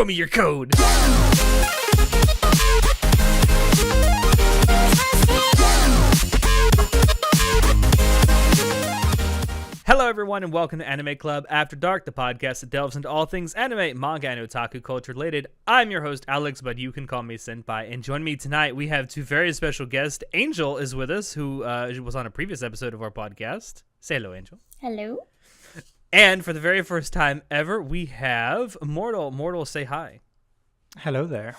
Show me your code. Hello, everyone, and welcome to Anime Club After Dark, the podcast that delves into all things anime, manga, and otaku culture related. I'm your host, Alex, but you can call me Senpai. And join me tonight, we have two very special guests. Angel is with us, who was on a previous episode of our podcast. Say hello, Angel. Hello. And for the very first time ever, we have Mortal. Mortal, say hi. Hello there.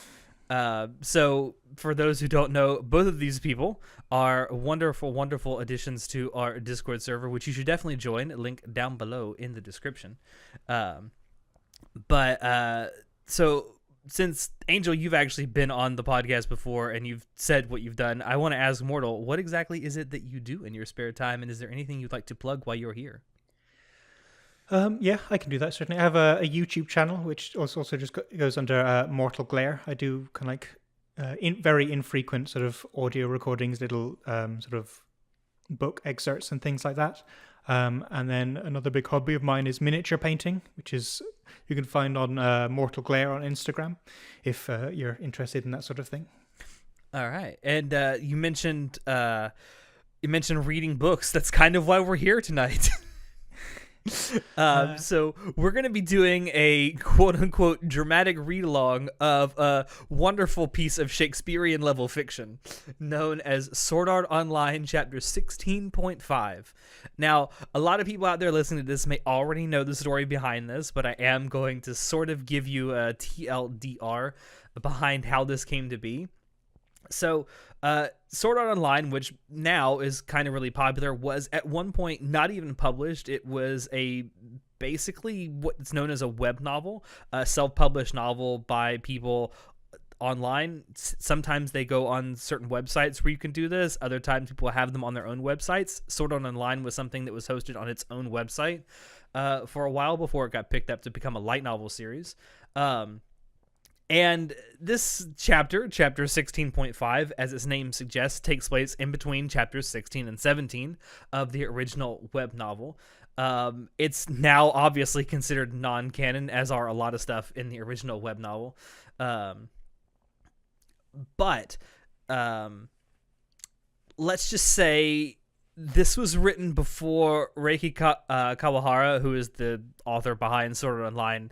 So for those who don't know, both of these people are wonderful, wonderful additions to our Discord server, which you should definitely join. Link down below in the description. So since Angel, you've actually been on the podcast before and you've said what you've done, I want to ask Mortal, what exactly is it that you do in your spare time? And is there anything you'd like to plug while you're here? Yeah, I can do that, certainly. I have a YouTube channel, which also just goes under Mortal Glare. I do kind of like very infrequent sort of audio recordings, little sort of book excerpts and things like that. And then another big hobby of mine is miniature painting, which is you can find on Mortal Glare on Instagram if you're interested in that sort of thing. All right. And you mentioned reading books. That's kind of why we're here tonight. So we're going to be doing a quote-unquote dramatic read-along of a wonderful piece of Shakespearean level fiction known as Sword Art Online Chapter 16.5. Now, a lot of people out there listening to this may already know the story behind this, but I am going to sort of give you a TLDR behind how this came to be. So, Sword Art Online, which now is kind of really popular, was at one point not even published. It was basically what's known as a web novel, a self-published novel by people online. Sometimes they go on certain websites where you can do this. Other times people have them on their own websites. Sword Art Online was something that was hosted on its own website for a while before it got picked up to become a light novel series. And this chapter 16.5, as its name suggests, takes place in between chapters 16 and 17 of the original web novel. It's now obviously considered non-canon, as are a lot of stuff in the original web novel. But let's just say this was written before Reiki Kawahara, who is the author behind Sword Art Online,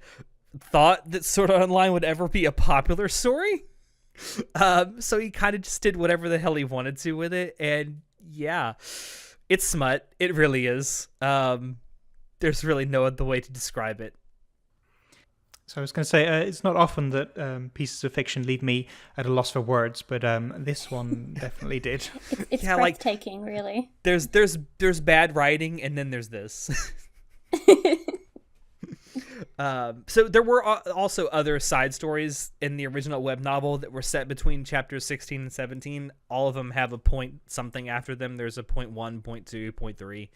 thought that Sword Art Online would ever be a popular story. So he kind of just did whatever the hell he wanted to with it. And yeah, it's smut. It really is. There's really no other way to describe it. So I was going to say, it's not often that pieces of fiction leave me at a loss for words, but this one definitely did. It's breathtaking, really. There's bad writing, and then there's this. So there were also other side stories in the original web novel that were set between chapters 16 and 17. All of them have a point something after them. There's a point 1, point 2, point 3.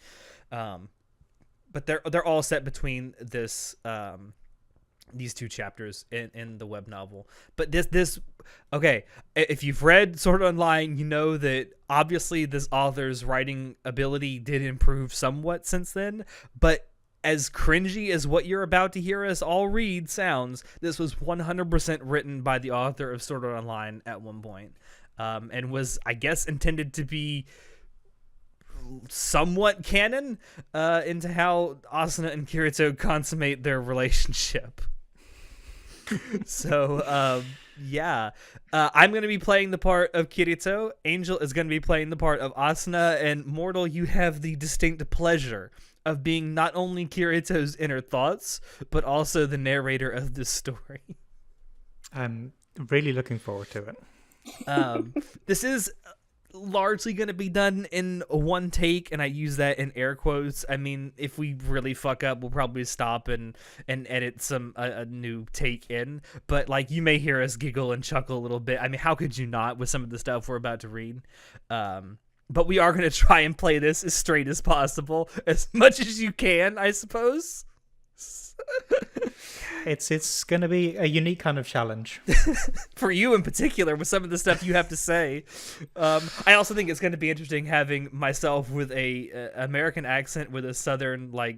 But they're all set between this these two chapters in the web novel. But this okay, if you've read Sword Art Online, you know that obviously this author's writing ability did improve somewhat since then, but as cringy as what you're about to hear us all read sounds, this was 100% written by the author of Sword Art Online at one point, and was, I guess, intended to be somewhat canon into how Asuna and Kirito consummate their relationship. So, yeah. I'm going to be playing the part of Kirito. Angel is going to be playing the part of Asuna, and Mortal, you have the distinct pleasure of being not only Kirito's inner thoughts, but also the narrator of this story. I'm really looking forward to it. This is largely going to be done in one take, and I use that in air quotes. I mean, if we really fuck up, we'll probably stop and edit a new take in. But like, you may hear us giggle and chuckle a little bit. I mean, how could you not with some of the stuff we're about to read? But we are going to try and play this as straight as possible, as much as you can, I suppose. It's going to be a unique kind of challenge. For you in particular, with some of the stuff you have to say. I also think it's going to be interesting having myself with a American accent with a Southern, like,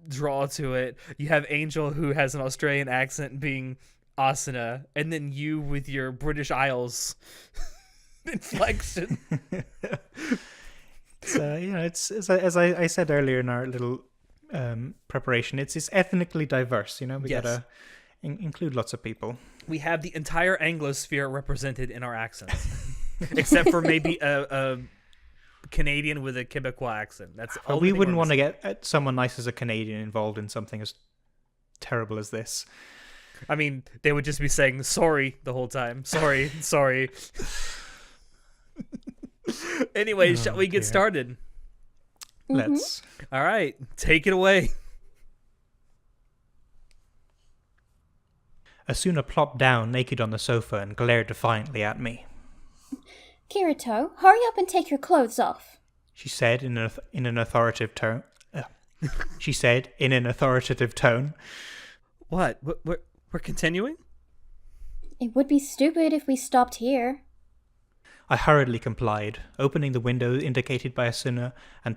draw to it. You have Angel, who has an Australian accent, being Asuna, and then you with your British Isles inflection. So, it's as I said earlier in our little preparation, it's ethnically diverse. We Yes. gotta include lots of people. We have the entire Anglosphere represented in our accents, except for maybe a Canadian with a Quebecois accent. That's the only We thing wouldn't we're want to missing. get someone nice as a Canadian involved in something as terrible as this. I mean, they would just be saying sorry the whole time. Sorry, sorry. Anyway, shall we get dear. started? Let's. All right, take it away. Asuna plopped down naked on the sofa and glared defiantly at me. Kirito, hurry up and take your clothes off. She said in an authoritative tone. She said in an authoritative tone. What? We're continuing? It would be stupid if we stopped here. I hurriedly complied, opening the window indicated by Asuna, and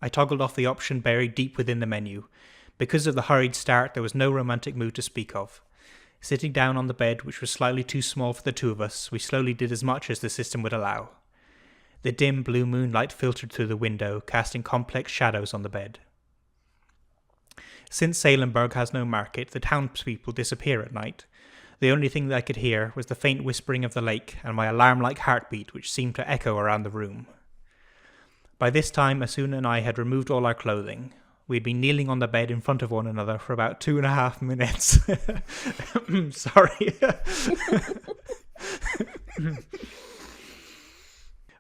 I toggled off the option buried deep within the menu. Because of the hurried start, there was no romantic mood to speak of. Sitting down on the bed, which was slightly too small for the two of us, we slowly did as much as the system would allow. The dim blue moonlight filtered through the window, casting complex shadows on the bed. Since Salemburg has no market, the townspeople disappear at night. The only thing that I could hear was the faint whispering of the lake and my alarm-like heartbeat, which seemed to echo around the room. By this time, Asuna and I had removed all our clothing. We had been kneeling on the bed in front of one another for about 2.5 minutes. Sorry.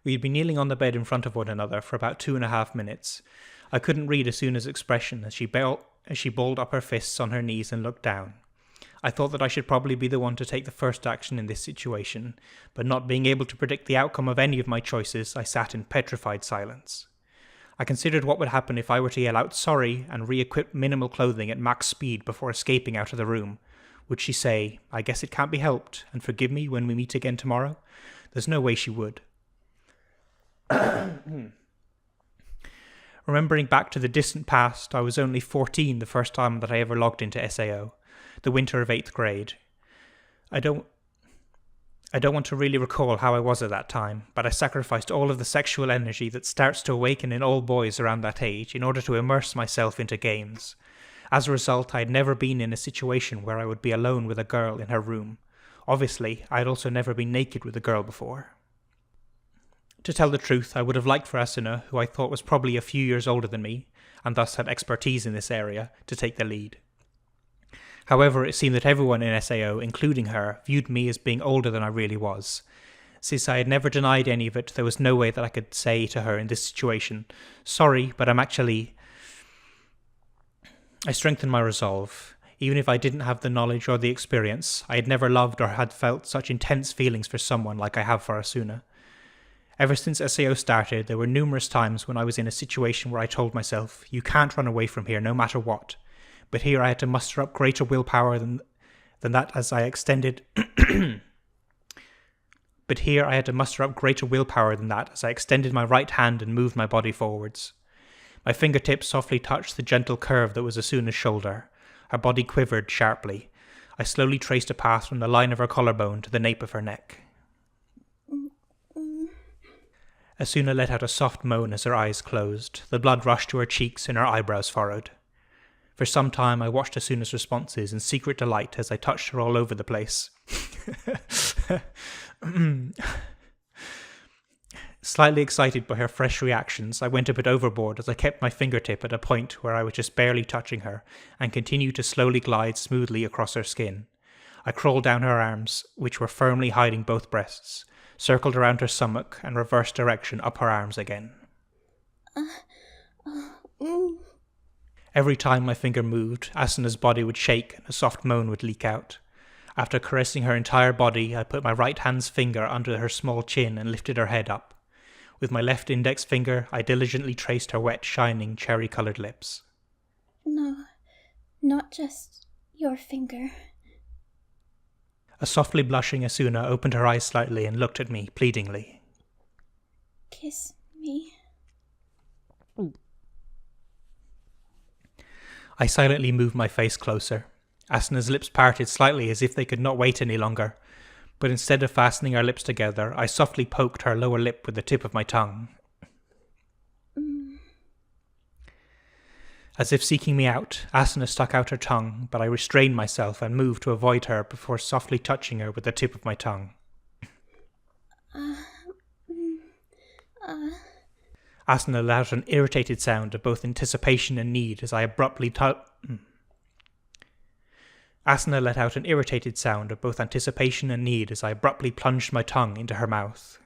We had been kneeling on the bed in front of one another for about 2.5 minutes. I couldn't read Asuna's expression as she balled up her fists on her knees and looked down. I thought that I should probably be the one to take the first action in this situation, but not being able to predict the outcome of any of my choices, I sat in petrified silence. I considered what would happen if I were to yell out sorry and re-equip minimal clothing at max speed before escaping out of the room. Would she say, "I guess it can't be helped, and forgive me when we meet again tomorrow"? There's no way she would. Remembering back to the distant past, I was only 14 the first time that I ever logged into SAO, the winter of 8th grade. I don't want to really recall how I was at that time, but I sacrificed all of the sexual energy that starts to awaken in all boys around that age in order to immerse myself into games. As a result, I had never been in a situation where I would be alone with a girl in her room. Obviously, I had also never been naked with a girl before. To tell the truth, I would have liked for Asuna, who I thought was probably a few years older than me, and thus had expertise in this area, to take the lead. However, it seemed that everyone in SAO, including her, viewed me as being older than I really was. Since I had never denied any of it, there was no way that I could say to her in this situation, "Sorry, but I'm actually..." I strengthened my resolve. Even if I didn't have the knowledge or the experience, I had never loved or had felt such intense feelings for someone like I have for Asuna. Ever since SAO started, there were numerous times when I was in a situation where I told myself, "You can't run away from here no matter what." But here I had to muster up greater willpower than that as I extended my right hand and moved my body forwards. My fingertips softly touched the gentle curve that was Asuna's shoulder. Her body quivered sharply. I slowly traced a path from the line of her collarbone to the nape of her neck. Asuna let out a soft moan as her eyes closed. The blood rushed to her cheeks and her eyebrows furrowed. For some time, I watched Asuna's responses in secret delight as I touched her all over the place. Slightly excited by her fresh reactions, I went a bit overboard as I kept my fingertip at a point where I was just barely touching her and continued to slowly glide smoothly across her skin. I crawled down her arms, which were firmly hiding both breasts, circled around her stomach, and reversed direction up her arms again. Every time my finger moved, Asuna's body would shake and a soft moan would leak out. After caressing her entire body, I put my right hand's finger under her small chin and lifted her head up. With my left index finger, I diligently traced her wet, shining, cherry-coloured lips. No, not just your finger. A softly blushing Asuna opened her eyes slightly and looked at me pleadingly. Kiss me. I silently moved my face closer. Asana's lips parted slightly as if they could not wait any longer, but instead of fastening our lips together, I softly poked her lower lip with the tip of my tongue. As if seeking me out, Asana stuck out her tongue, but I restrained myself and moved to avoid her before softly touching her with the tip of my tongue. Asana let out an irritated sound of both anticipation and need as I abruptly Asana let out an irritated sound of both anticipation and need as I abruptly plunged my tongue into her mouth.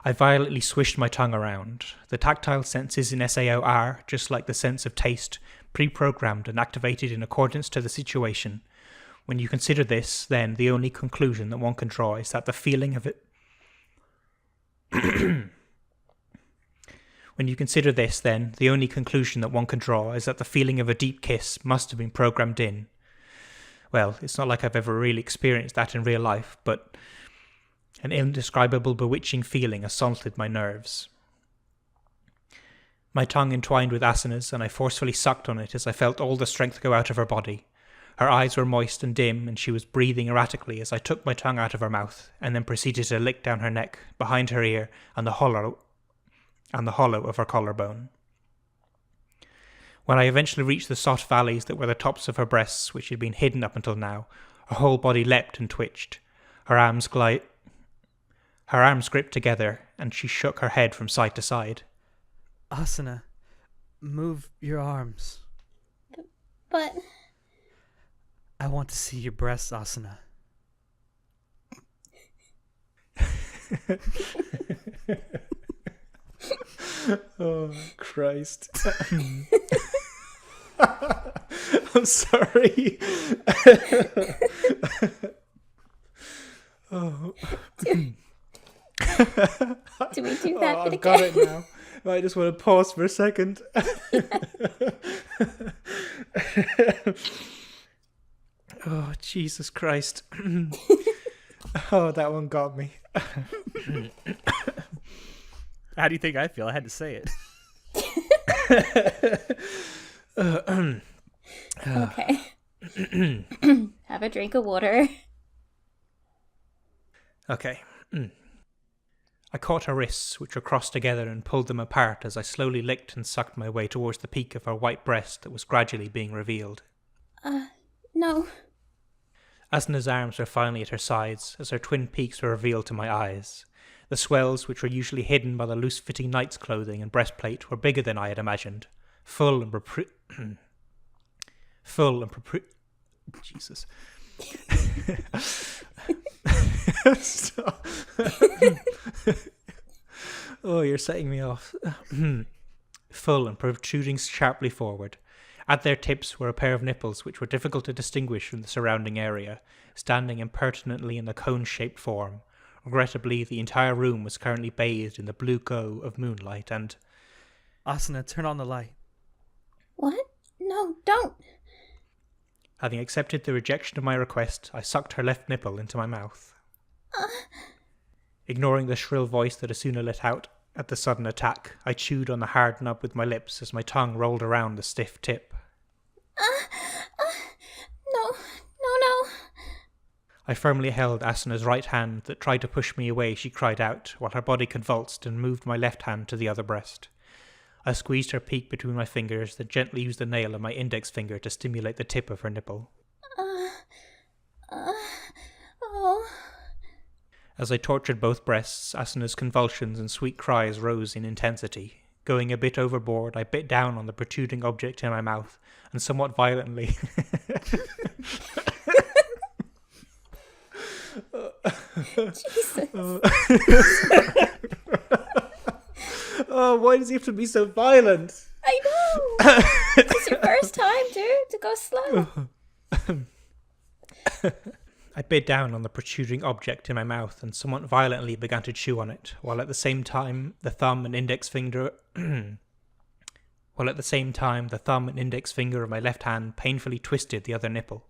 I violently swished my tongue around. The tactile senses in SAO are, just like the sense of taste, pre-programmed and activated in accordance to the situation. When you consider this, then the only conclusion that one can draw is that the feeling of it... When you consider this, then, the only conclusion that one can draw is that the feeling of a deep kiss must have been programmed in. Well, it's not like I've ever really experienced that in real life, but an indescribable bewitching feeling assaulted my nerves. My tongue entwined with Asana's, and I forcefully sucked on it as I felt all the strength go out of her body. Her eyes were moist and dim, and she was breathing erratically as I took my tongue out of her mouth, and then proceeded to lick down her neck, behind her ear, and the hollow of her collarbone. When I eventually reached the soft valleys that were the tops of her breasts, which had been hidden up until now, her whole body leapt and twitched. Her arms gripped together, and she shook her head from side to side. Asana, move your arms. But... I want to see your breasts, Asana. Oh, Christ. I'm sorry. Oh. Do we do that bit I've got again? it now. I just want to pause for a second. Oh, Jesus Christ. Oh, that one got me. How do you think I feel? I had to say it. Okay. Have a drink of water. Okay. I caught her wrists, which were crossed together, and pulled them apart as I slowly licked and sucked my way towards the peak of her white breast that was gradually being revealed. No. Asana's arms were finally at her sides as her twin peaks were revealed to my eyes. The swells, which were usually hidden by the loose-fitting knight's clothing and breastplate, were bigger than I had imagined. Jesus. Stop. Oh, you're setting me off. Full and protruding sharply forward. At their tips were a pair of nipples which were difficult to distinguish from the surrounding area, standing impertinently in a cone-shaped form. Regrettably, the entire room was currently bathed in the blue glow of moonlight and... Asana, turn on the light. What? No, don't. Having accepted the rejection of my request, I sucked her left nipple into my mouth. Ignoring the shrill voice that Asuna let out at the sudden attack, I chewed on the hard nub with my lips as my tongue rolled around the stiff tip. No. I firmly held Asana's right hand that tried to push me away. She cried out, while her body convulsed and moved my left hand to the other breast. I squeezed her peak between my fingers, then gently used the nail of my index finger to stimulate the tip of her nipple. Oh. As I tortured both breasts, Asana's convulsions and sweet cries rose in intensity. Going a bit overboard, I bit down on the protruding object in my mouth, and somewhat violently... Jesus. Oh, why does he have to be so violent? I know. It's your first time, dude, to go slow. I bit down on the protruding object in my mouth and somewhat violently began to chew on it, while at the same time the thumb and index finger of my left hand painfully twisted the other nipple.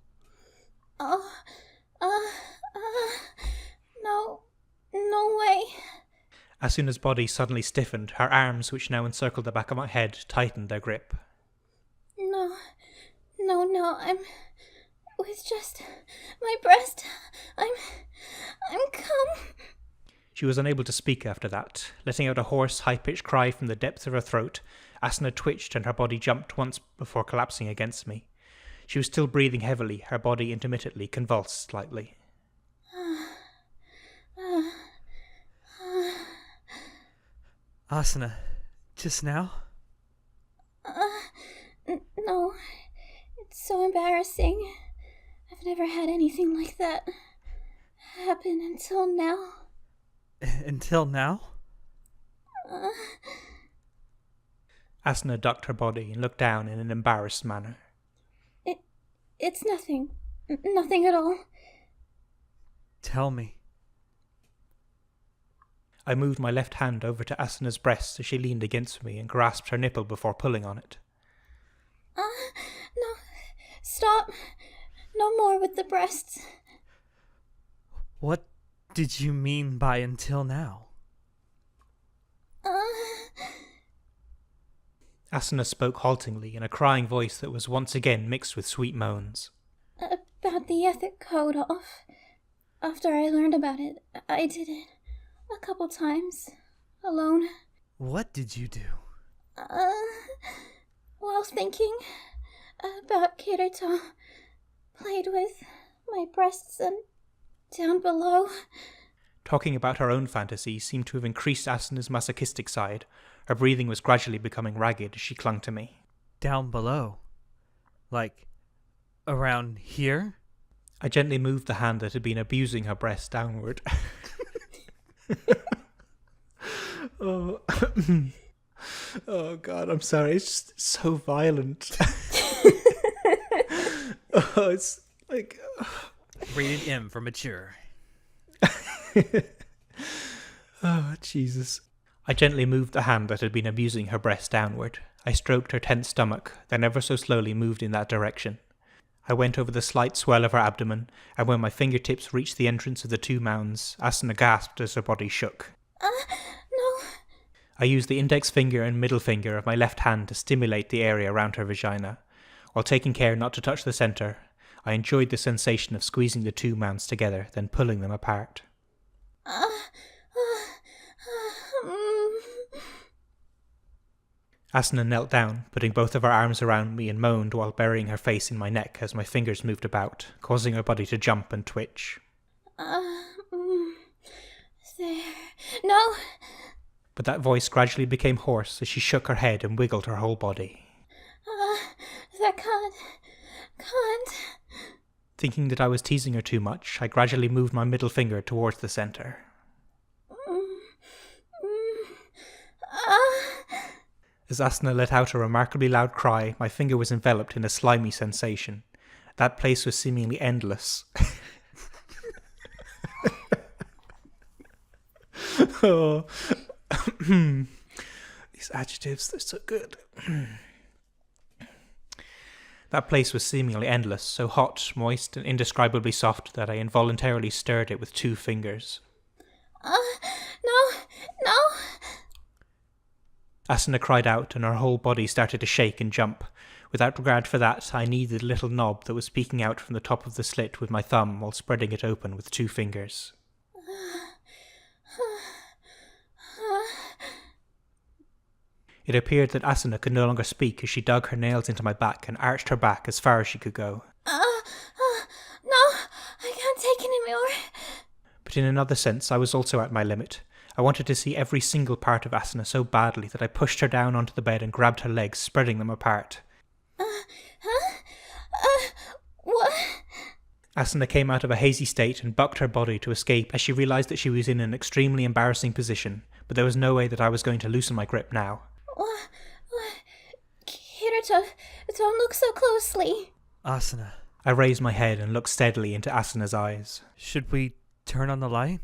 No way. Asuna's body suddenly stiffened. Her arms, which now encircled the back of my head, tightened their grip. No, I'm with just my breast. I'm come. She was unable to speak after that. Letting out a hoarse, high-pitched cry from the depths of her throat, Asuna twitched and her body jumped once before collapsing against me. She was still breathing heavily, her body intermittently convulsed slightly. Asuna, just now? No. It's so embarrassing. I've never had anything like that happen until now. Until now? Asuna ducked her body and looked down in an embarrassed manner. It's nothing. Nothing at all. Tell me. I moved my left hand over to Asuna's breast as she leaned against me and grasped her nipple before pulling on it. No. Stop. No more with the breasts. What did you mean by until now? Asuna spoke haltingly in a crying voice that was once again mixed with sweet moans. About the ethic code off. After I learned about it, I did it a couple times. Alone. What did you do? While thinking about Kirito, played with my breasts and down below. Talking about her own fantasies seemed to have increased Asuna's masochistic side. Her breathing was gradually becoming ragged as she clung to me. Down below? Like, around here? I gently moved the hand that had been abusing her breast downward. Oh. Oh God, I'm sorry. It's just so violent. Oh, it's like... Rated M for mature. Oh, Jesus. I gently moved the hand that had been abusing her breast downward. I stroked her tense stomach, then ever so slowly moved in that direction. I went over the slight swell of her abdomen, and when my fingertips reached the entrance of the two mounds, Asuna gasped as her body shook. No. I used the index finger and middle finger of my left hand to stimulate the area around her vagina. While taking care not to touch the centre, I enjoyed the sensation of squeezing the two mounds together, then pulling them apart. Asuna knelt down, putting both of her arms around me and moaned while burying her face in my neck as my fingers moved about, causing her body to jump and twitch. There. No. But that voice gradually became hoarse as she shook her head and wiggled her whole body. That can't. Thinking that I was teasing her too much, I gradually moved my middle finger towards the centre. As Asuna let out a remarkably loud cry, my finger was enveloped in a slimy sensation. That place was seemingly endless. Oh. These adjectives, they're so good. That place was seemingly endless, so hot, moist, and indescribably soft that I involuntarily stirred it with 2 fingers. No. Asuna cried out, and her whole body started to shake and jump. Without regard for that, I kneaded the little knob that was peeking out from the top of the slit with my thumb while spreading it open with 2 fingers. It appeared that Asuna could no longer speak as she dug her nails into my back and arched her back as far as she could go. No, I can't take any more. But in another sense, I was also at my limit. I wanted to see every single part of Asuna so badly that I pushed her down onto the bed and grabbed her legs, spreading them apart. What? Asuna came out of a hazy state and bucked her body to escape as she realised that she was in an extremely embarrassing position, but there was no way that I was going to loosen my grip now. What? Kirito, don't look so closely. Asuna. I raised my head and looked steadily into Asuna's eyes. Should we turn on the light?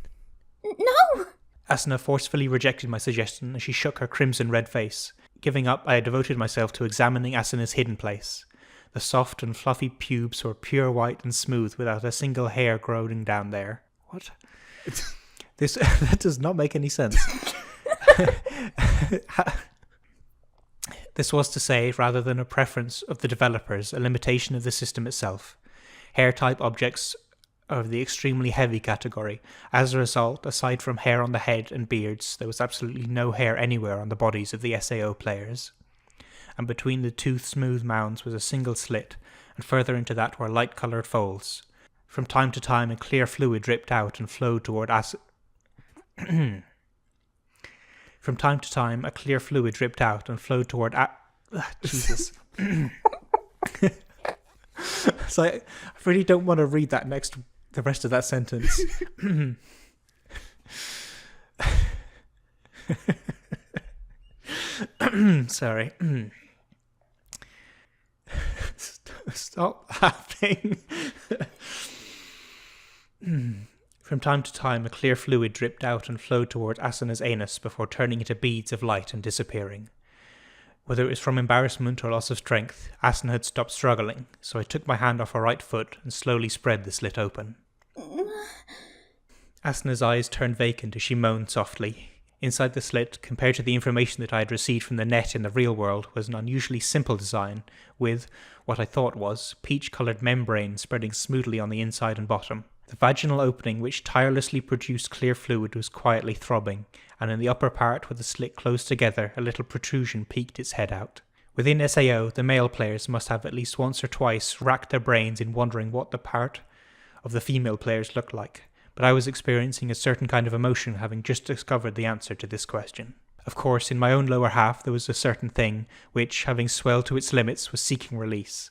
No! Asuna forcefully rejected my suggestion as she shook her crimson-red face. Giving up, I devoted myself to examining Asuna's hidden place. The soft and fluffy pubes were pure white and smooth without a single hair growing down there. What? That does not make any sense. This was to say, rather than a preference of the developers, a limitation of the system itself. Hair-type objects are of the extremely heavy category. As a result, aside from hair on the head and beards, there was absolutely no hair anywhere on the bodies of the SAO players. And between the two smooth mounds was a single slit, and further into that were light-coloured folds. From time to time, a clear fluid dripped out and flowed toward From time to time, a clear fluid dripped out and flowed toward Jesus. So I really don't want to read the rest of that sentence. Sorry. Stop laughing. From time to time, a clear fluid dripped out and flowed toward Asana's anus before turning into beads of light and disappearing. Whether it was from embarrassment or loss of strength, Asana had stopped struggling, so I took my hand off her right foot and slowly spread the slit open. Asana's eyes turned vacant as she moaned softly. Inside the slit, compared to the information that I had received from the net in the real world, was an unusually simple design, with, what I thought was, peach-coloured membrane spreading smoothly on the inside and bottom. The vaginal opening, which tirelessly produced clear fluid, was quietly throbbing, and in the upper part where the slit closed together, a little protrusion peeked its head out. Within SAO, the male players must have at least once or twice racked their brains in wondering what the part of the female players looked like, but I was experiencing a certain kind of emotion having just discovered the answer to this question. Of course, in my own lower half there was a certain thing which, having swelled to its limits, was seeking release.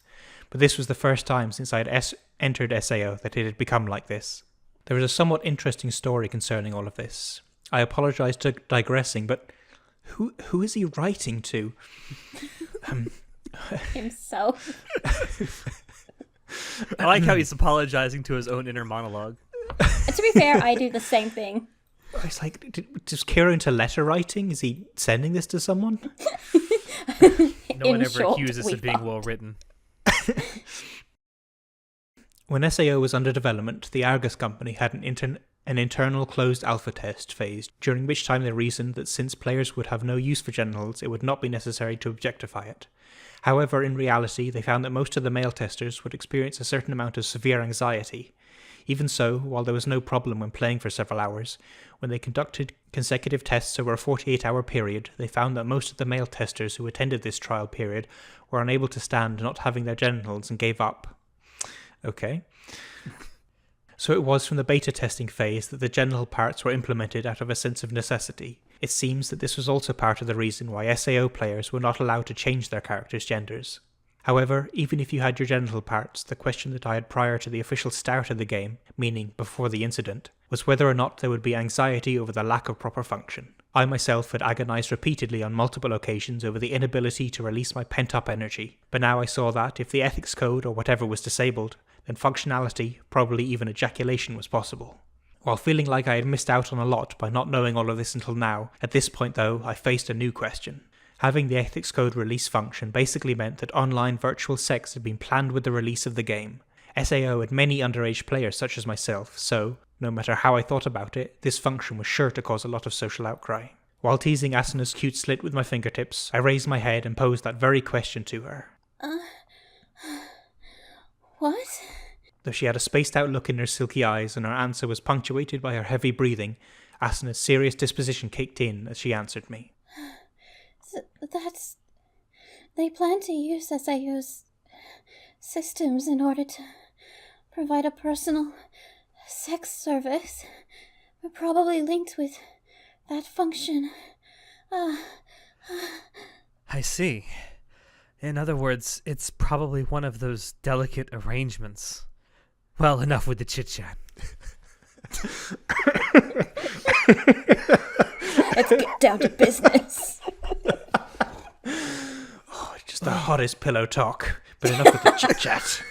But this was the first time since I had entered SAO that it had become like this. There is a somewhat interesting story concerning all of this. I apologise for digressing, but who is he writing to? Himself. I like how he's apologizing to his own inner monologue. To be fair, I do the same thing. It's like, does Kira into letter writing? Is he sending this to someone? No one ever accused us of being well written. When SAO was under development, the Argus company had an internal closed alpha test phase, during which time they reasoned that since players would have no use for genitals, it would not be necessary to objectify it. However, in reality, they found that most of the male testers would experience a certain amount of severe anxiety. Even so, while there was no problem when playing for several hours, when they conducted consecutive tests over a 48-hour period, they found that most of the male testers who attended this trial period were unable to stand not having their genitals and gave up. Okay. So it was from the beta testing phase that the genital parts were implemented out of a sense of necessity. It seems that this was also part of the reason why SAO players were not allowed to change their characters' genders. However, even if you had your genital parts, the question that I had prior to the official start of the game, meaning before the incident, was whether or not there would be anxiety over the lack of proper function. I myself had agonized repeatedly on multiple occasions over the inability to release my pent-up energy, but now I saw that if the ethics code or whatever was disabled, then functionality, probably even ejaculation, was possible. While feeling like I had missed out on a lot by not knowing all of this until now, at this point though, I faced a new question. Having the ethics code release function basically meant that online virtual sex had been planned with the release of the game. SAO had many underage players such as myself, so, no matter how I thought about it, this function was sure to cause a lot of social outcry. While teasing Asana's cute slit with my fingertips, I raised my head and posed that very question to her. What? Though she had a spaced out look in her silky eyes and her answer was punctuated by her heavy breathing, Asana's serious disposition kicked in as she answered me. That's... They plan to use SAO's systems in order to provide a personal sex service. We're probably linked with that function. I see. In other words, it's probably one of those delicate arrangements. Well, enough with the chit-chat. Let's get down to business. Just the hottest pillow talk, but enough with the chit-chat.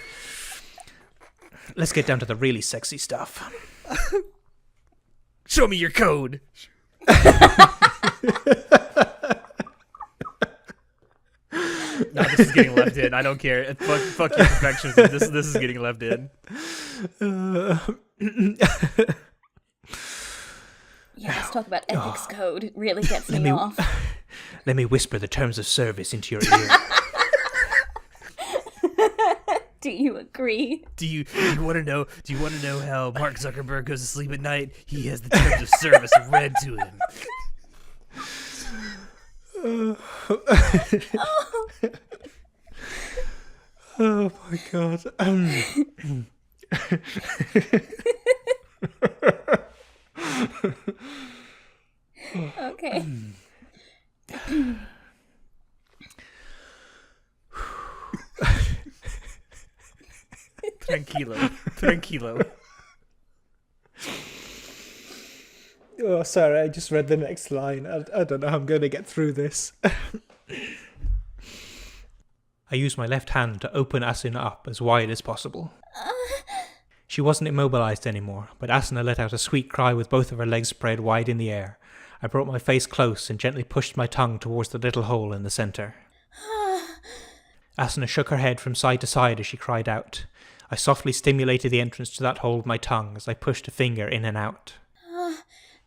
Let's get down to the really sexy stuff. Show me your code! No, this is getting left in. I don't care. Fuck your perfectionism. This is getting left in. Yeah, let's talk about ethics code. It really gets me off. Let me whisper the terms of service into your ear. Do you agree? Do you want to know? Do you want to know how Mark Zuckerberg goes to sleep at night? He has the terms of service read to him. Oh my god. Okay. Tranquilo. Oh, sorry, I just read the next line. I don't know how I'm going to get through this. I used my left hand to open Asuna up as wide as possible. She wasn't immobilized anymore, but Asuna let out a sweet cry with both of her legs spread wide in the air. I brought my face close and gently pushed my tongue towards the little hole in the center. Asuna shook her head from side to side as she cried out. I softly stimulated the entrance to that hole with my tongue as I pushed a finger in and out.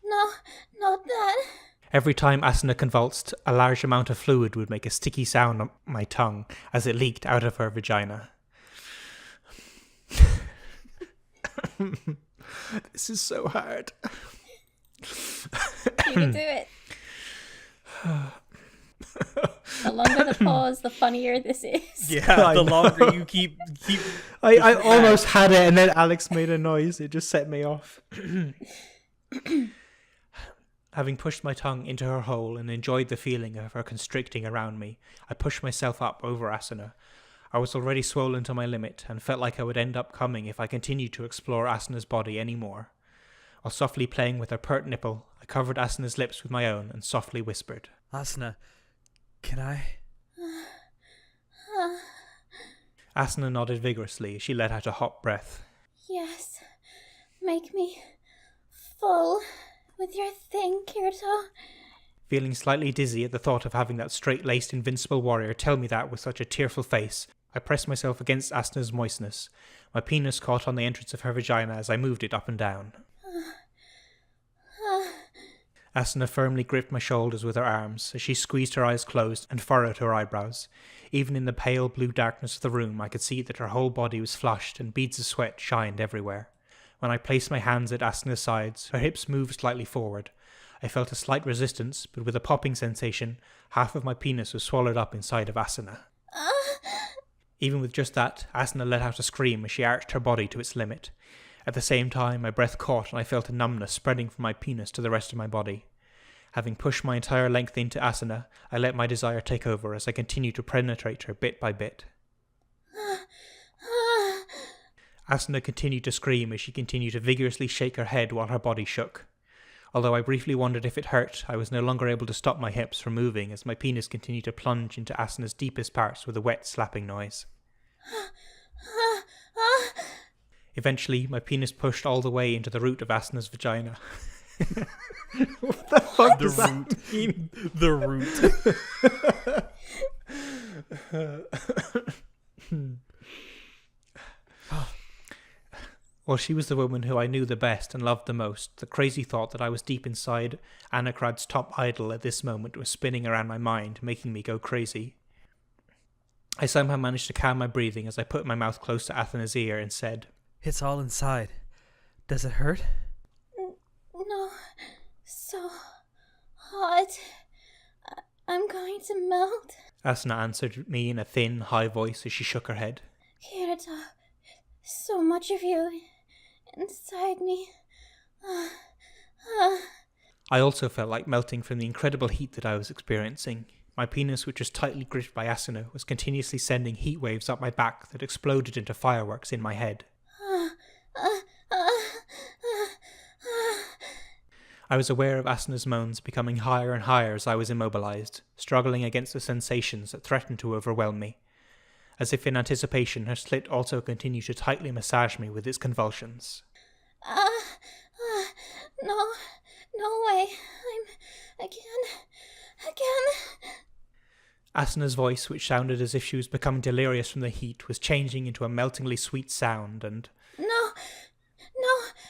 No, not that. Every time Asuna convulsed, a large amount of fluid would make a sticky sound on my tongue as it leaked out of her vagina. This is so hard. You can do it. The longer the pause, the funnier this is. Yeah, the longer you keep. I almost had it, and then Alex made a noise. It just set me off. Having pushed my tongue into her hole and enjoyed the feeling of her constricting around me, I pushed myself up over Asuna. I was already swollen to my limit and felt like I would end up coming if I continued to explore Asuna's body any more. While softly playing with her pert nipple, I covered Asuna's lips with my own and softly whispered, Asuna, can I? Asuna nodded vigorously as she let out a hot breath. Yes. Make me full with your thing, Kirito. Feeling slightly dizzy at the thought of having that straight-laced invincible warrior tell me that with such a tearful face, I pressed myself against Asuna's moistness. My penis caught on the entrance of her vagina as I moved it up and down. Asuna firmly gripped my shoulders with her arms as she squeezed her eyes closed and furrowed her eyebrows. Even in the pale blue darkness of the room, I could see that her whole body was flushed and beads of sweat shined everywhere. When I placed my hands at Asuna's sides, her hips moved slightly forward. I felt a slight resistance, but with a popping sensation, half of my penis was swallowed up inside of Asuna. Even with just that, Asuna let out a scream as she arched her body to its limit. At the same time, my breath caught and I felt a numbness spreading from my penis to the rest of my body. Having pushed my entire length into Asuna, I let my desire take over as I continued to penetrate her bit by bit. Asuna continued to scream as she continued to vigorously shake her head while her body shook. Although I briefly wondered if it hurt, I was no longer able to stop my hips from moving as my penis continued to plunge into Asuna's deepest parts with a wet slapping noise. Eventually, my penis pushed all the way into the root of Asuna's vagina. What the fuck does that mean? The root. While she was the woman who I knew the best and loved the most, the crazy thought that I was deep inside Anakrad's top idol at this moment was spinning around my mind, making me go crazy. I somehow managed to calm my breathing as I put my mouth close to Athena's ear and said, It's all inside. Does it hurt? No. So hot. I'm going to melt. Asuna answered me in a thin, high voice as she shook her head. Kirito, so much of you inside me. I also felt like melting from the incredible heat that I was experiencing. My penis, which was tightly gripped by Asuna, was continuously sending heat waves up my back that exploded into fireworks in my head. I was aware of Asuna's moans becoming higher and higher as I was immobilized, struggling against the sensations that threatened to overwhelm me. As if in anticipation, her slit also continued to tightly massage me with its convulsions. No way. Again. Asuna's voice, which sounded as if she was becoming delirious from the heat, was changing into a meltingly sweet sound, and... No,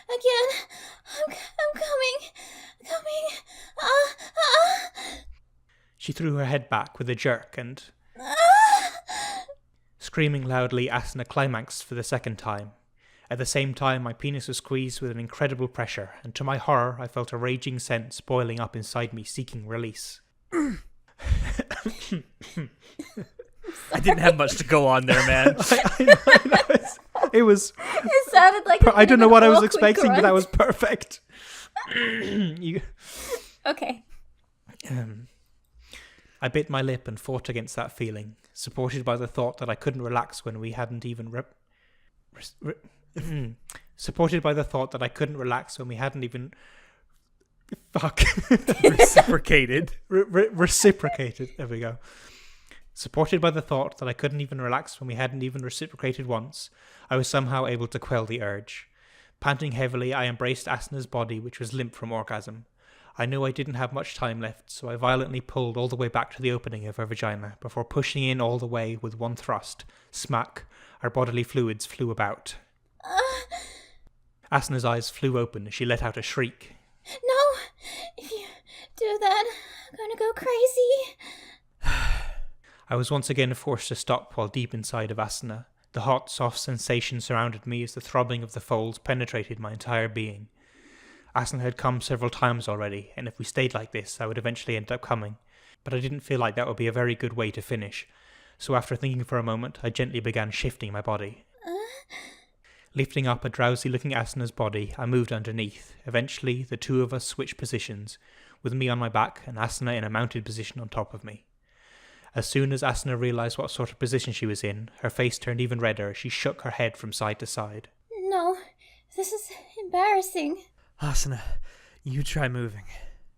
again. I'm coming. She threw her head back with a jerk and, screaming loudly, Asuna climaxed for the second time. At the same time, my penis was squeezed with an incredible pressure, and to my horror, I felt a raging sense boiling up inside me, seeking release. I didn't have much to go on there, man. It was... It sounded like I don't know what I was expecting, but that grunt. was perfect. Okay. I bit my lip and fought against that feeling, supported by the thought that I couldn't relax when we hadn't even supported by the thought that I couldn't relax when we hadn't even Reciprocated. Reciprocated. There we go. Supported by the thought that I couldn't even relax when we hadn't even reciprocated once, I was somehow able to quell the urge. Panting heavily, I embraced Asuna's body, which was limp from orgasm. I knew I didn't have much time left, so I violently pulled all the way back to the opening of her vagina before pushing in all the way with one thrust. Smack. Our bodily fluids flew about. Asuna's eyes flew open as she let out a shriek. No! If you do that, I'm gonna go crazy. I was once again forced to stop while deep inside of Asuna. The hot, soft sensation surrounded me as the throbbing of the folds penetrated my entire being. Asuna had come several times already, and if we stayed like this, I would eventually end up coming. But I didn't feel like that would be a very good way to finish, so after thinking for a moment, I gently began shifting my body. Lifting up a drowsy-looking Asuna's body, I moved underneath. Eventually, the two of us switched positions, with me on my back and Asuna in a mounted position on top of me. As soon as Asuna realised what sort of position she was in, her face turned even redder as she shook her head from side to side. No, this is embarrassing. Asuna, you try moving.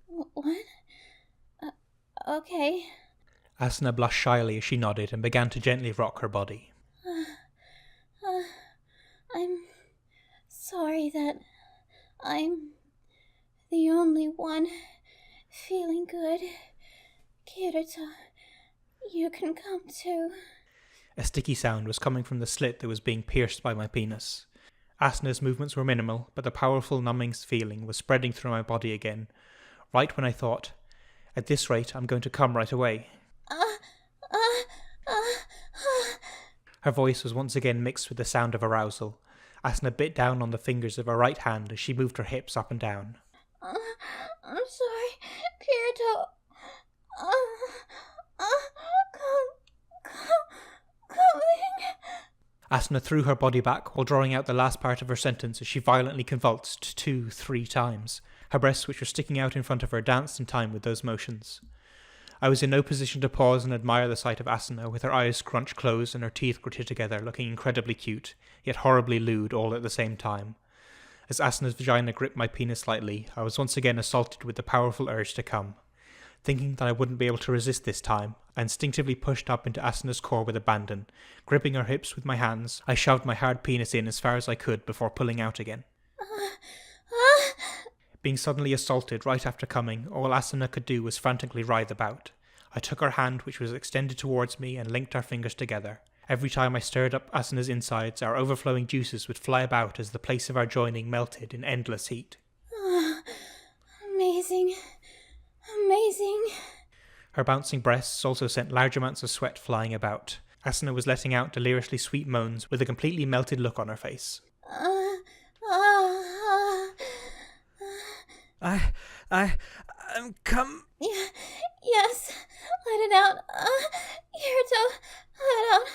What? Okay. Asuna blushed shyly as she nodded and began to gently rock her body. I'm sorry that I'm the only one feeling good. Kirito, you can come too. A sticky sound was coming from the slit that was being pierced by my penis. Asuna's movements were minimal, but the powerful numbing feeling was spreading through my body again, right when I thought, at this rate I'm going to come right away. Her voice was once again mixed with the sound of arousal. Asuna bit down on the fingers of her right hand as she moved her hips up and down. I'm sorry, Kirito. Coming. Asuna threw her body back while drawing out the last part of her sentence as she violently convulsed 2-3 times. Her breasts, which were sticking out in front of her, danced in time with those motions. I was in no position to pause and admire the sight of Asuna, with her eyes scrunched closed and her teeth gritted together, looking incredibly cute, yet horribly lewd all at the same time. As Asuna's vagina gripped my penis slightly, I was once again assaulted with the powerful urge to come. Thinking that I wouldn't be able to resist this time, I instinctively pushed up into Asuna's core with abandon. Gripping her hips with my hands, I shoved my hard penis in as far as I could before pulling out again. Being suddenly assaulted right after coming, all Asuna could do was frantically writhe about. I took her hand, which was extended towards me, and linked our fingers together. Every time I stirred up Asuna's insides, our overflowing juices would fly about as the place of our joining melted in endless heat. Amazing. Amazing. Her bouncing breasts also sent large amounts of sweat flying about. Asuna was letting out deliriously sweet moans with a completely melted look on her face. I'm come. Yes, let it out. Kirito, let out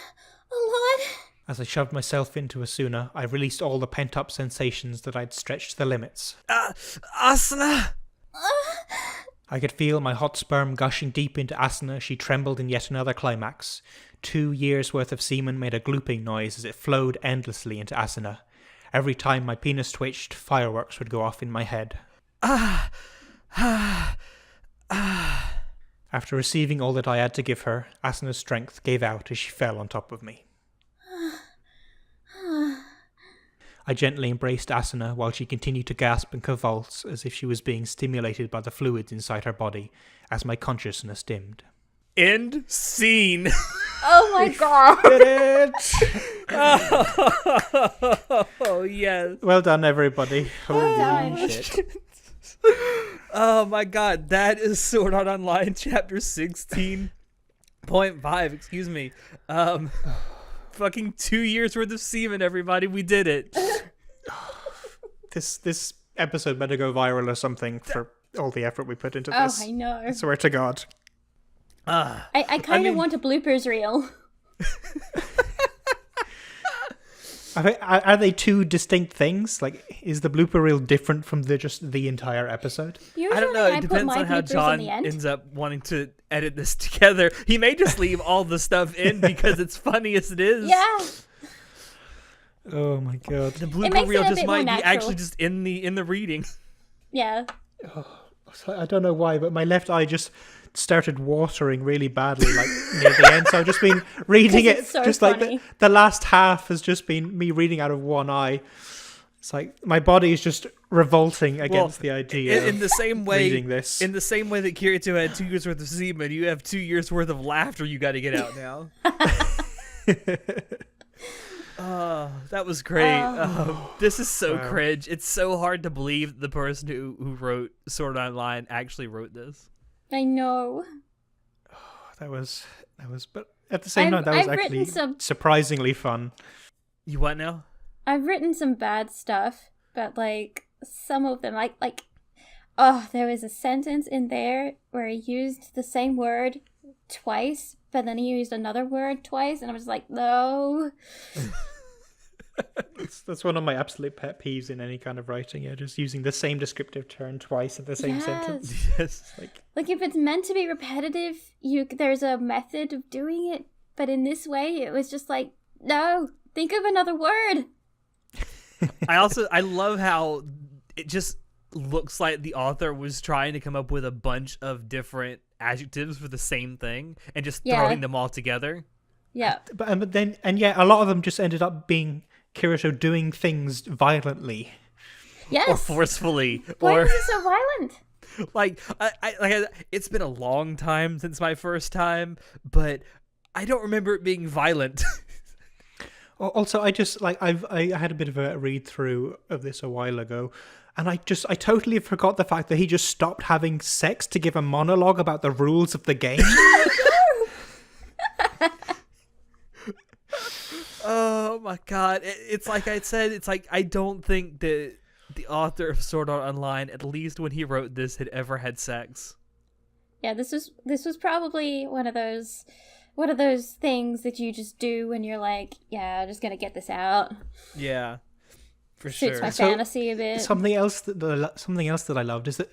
a lot. As I shoved myself into Asuna, I released all the pent-up sensations that I'd stretched to the limits. Asuna! I could feel my hot sperm gushing deep into Asuna as she trembled in yet another climax. 2 years' worth of semen made a glooping noise as it flowed endlessly into Asuna. Every time my penis twitched, fireworks would go off in my head. After receiving all that I had to give her, Asuna's strength gave out as she fell on top of me. I gently embraced Asuna while she continued to gasp and convulse as if she was being stimulated by the fluids inside her body as my consciousness dimmed. End scene. Oh my god. Did it! Oh, yes. Well done, everybody. Holy done. shit. Oh my god, that is Sword Art Online chapter 16.5, excuse me. Fucking 2 years worth of semen, everybody. We did it. This episode better go viral or something for all the effort we put into Oh, this. I know. I swear to God. I kind of want a bloopers reel. Are they two distinct things? Like, is the blooper reel different from just the entire episode? Usually I don't know. It put depends my on how bloopers in John the end. ends up wanting to edit this together. He may just leave all the stuff in because it's funny as it is. Yeah. Oh my God. The It blooper makes it reel a just bit more might be natural. actually just in the reading. Yeah. I don't know why, but my left eye just started watering really badly, like near the end. So I've just been reading 'Cause it, it's so just funny. like the last half has just been me reading out of one eye. It's like my body is just revolting against the idea In of the same way, reading this. in the same way that Kirito had 2 years worth of semen, you have 2 years worth of laughter you got to get out now. Oh, that was great. This is so Wow. cringe. It's so hard to believe the person who wrote Sword Art Online actually wrote this. I know. That was, but at the same I've- time, that was I've written actually some- surprisingly fun. You what now? I've written some bad stuff, but like some of them, like, oh, there was a sentence in there where he used the same word twice, but then he used another word twice, and I was like, no. That's one of my absolute pet peeves in any kind of writing. Yeah, just using the same descriptive term twice in the same sentence. Yes. Like if it's meant to be repetitive, there's a method of doing it, but in this way, it was just like, no, think of another word. I love how it just looks like the author was trying to come up with a bunch of different adjectives for the same thing and just Yeah. throwing them all together. Yeah. But then, and yeah, a lot of them just ended up being Kirito doing things violently. Yes. Or forcefully, Why or was it so violent? it's been a long time since my first time, but I don't remember it being violent. Also, I just like I had a bit of a read through of this a while ago, and I totally forgot the fact that he just stopped having sex to give a monologue about the rules of the game. Oh my god! It's like I said. It's like I don't think that the author of Sword Art Online, at least when he wrote this, had ever had sex. Yeah, this was probably one of those things that you just do when you're like, yeah, I'm just gonna get this out. Yeah, for Suits sure. my So, fantasy a bit. Something else that I loved is that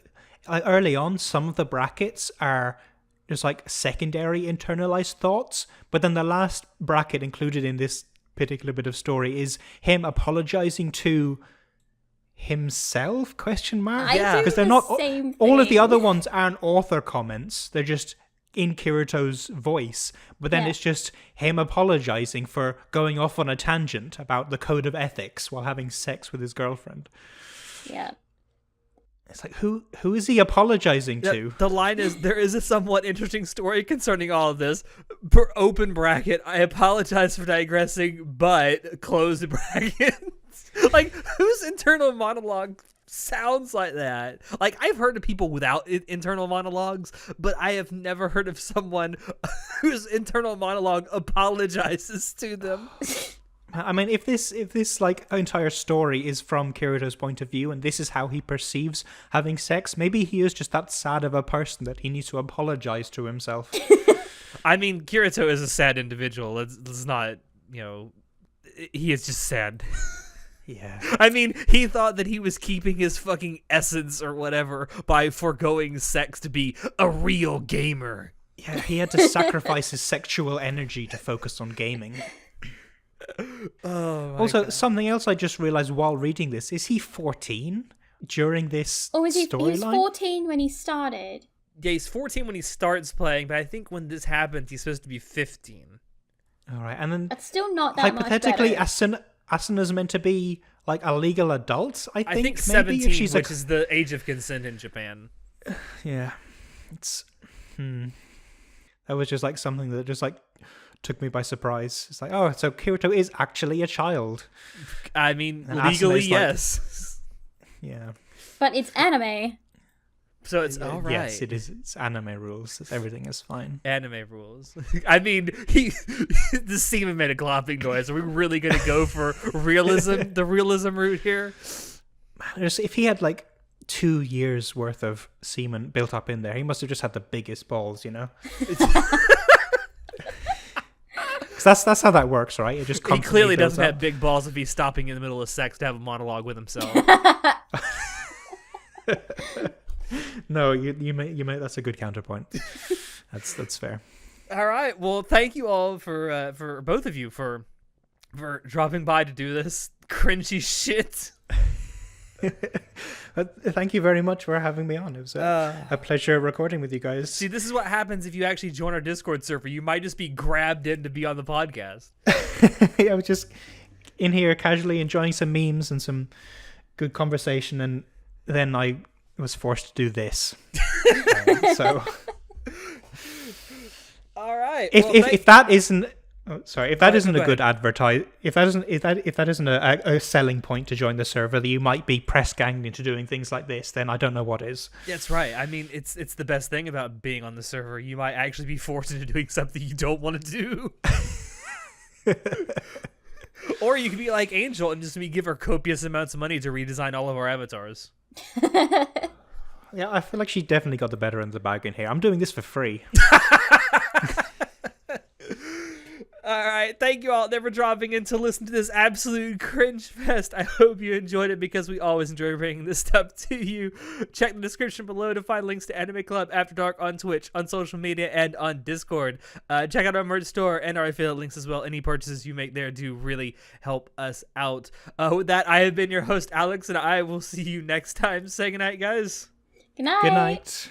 early on some of the brackets are just like secondary internalized thoughts, but then the last bracket included in this particular bit of story is him apologizing to himself ? I Yeah. do Because they're the not same all of the thing. other ones aren't author comments. They're just in Kirito's voice. But then Yeah. it's just him apologizing for going off on a tangent about the code of ethics while having sex with his girlfriend. Yeah. It's like who is he apologizing to? The line is, there is a somewhat interesting story concerning all of this. Open bracket, I apologize for digressing, but close bracket. Like, whose internal monologue sounds like that? Like, I've heard of people without internal monologues, but I have never heard of someone whose internal monologue apologizes to them. I mean, if this like entire story is from Kirito's point of view and this is how he perceives having sex, maybe he is just that sad of a person that he needs to apologize to himself. I mean, Kirito is a sad individual. It's not, he is just sad. Yeah. I mean, he thought that he was keeping his fucking essence or whatever by foregoing sex to be a real gamer. Yeah, he had to sacrifice his sexual energy to focus on gaming. Oh, my Also, God. something else I just realized while reading this, is he 14 during this Or was he? He was storyline? 14 when he started. Yeah, he's 14 when he starts playing, but I think when this happens, he's supposed to be 15. All right, and then That's still not that much hypothetically, better. Asuna's meant to be like a legal adult. I think, I think maybe 17, if she's which like, is the age of consent in Japan. yeah, it's that was just like something that just like took me by surprise. It's like, oh, so Kirito is actually a child. I mean, And Asuna legally, is like- yes. Yeah. But it's anime. So it's all right. Yes, it is. It's anime rules. Everything is fine. Anime rules. I mean, the semen made a glopping noise. Are we really going to go for realism, the realism route here? If he had like 2 years worth of semen built up in there, he must have just had the biggest balls, you know? Because that's how that works, right? It just He clearly builds doesn't up. have big balls if he's stopping in the middle of sex to have a monologue with himself. No, you may. That's a good counterpoint. That's fair. All right. Well, thank you all for both of you for dropping by to do this cringy shit. Thank you very much for having me on. It was a pleasure recording with you guys. See, this is what happens if you actually join our Discord server. You might just be grabbed in to be on the podcast. I was just in here casually enjoying some memes and some good conversation, and then I was forced to do this. So, all right. If that isn't. Oh, sorry. If that isn't go a good advertise, if that isn't a selling point to join the server, that you might be press ganged into doing things like this, then I don't know what is. That's right. I mean, it's the best thing about being on the server. You might actually be forced into doing something you don't want to do. Or you could be like Angel and just give her copious amounts of money to redesign all of our avatars. Yeah, I feel like she definitely got the better end of the bag in here. I'm doing this for free. All right, thank you all for dropping in to listen to this absolute cringe fest. I hope you enjoyed it because we always enjoy bringing this stuff to you. Check the description below to find links to Anime Club After Dark on Twitch, on social media, and on Discord. Check out our merch store and our affiliate links as well. Any purchases you make there do really help us out. With that, I have been your host, Alex, and I will see you next time. Say goodnight, guys. Good night. Good night.